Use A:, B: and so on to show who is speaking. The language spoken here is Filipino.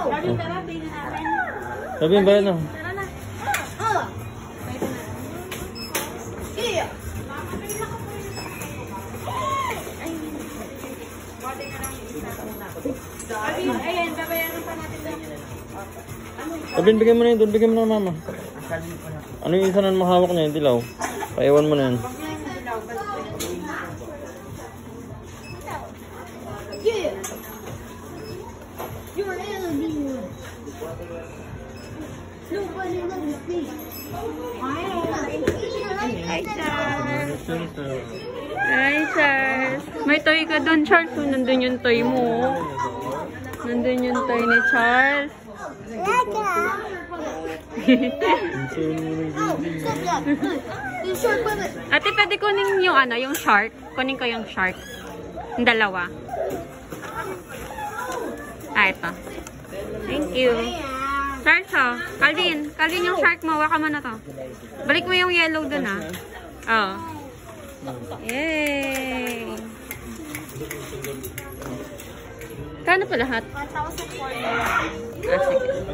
A: Sabi, tara, tingnan natin.
B: Sabi ba yan?
A: Tara na. Ayan, babayaran pa natin daw.
B: Sabi, bigyan mo na yun doon. Bigyan mo na mama. Ano yung isa na mahawak niya? Yung dilaw. Paiwan mo na yan.
A: Hi, Charles. Hi, Charles. May toy ka doon, Charles. Nandun yung toy mo. Nandun yung toy ni Charles. Ate, pwede kunin yung ano, yung shark. Kunin ko yung shark. Yung dalawa. Ito. Thank you. Charles, oh. Calvin. Calvin yung shark mo. Waka mo na to. Balik mo yung yellow dun, ah. Oh. Yay! Kano pa lahat?
C: 1,400.
A: Ah, sige.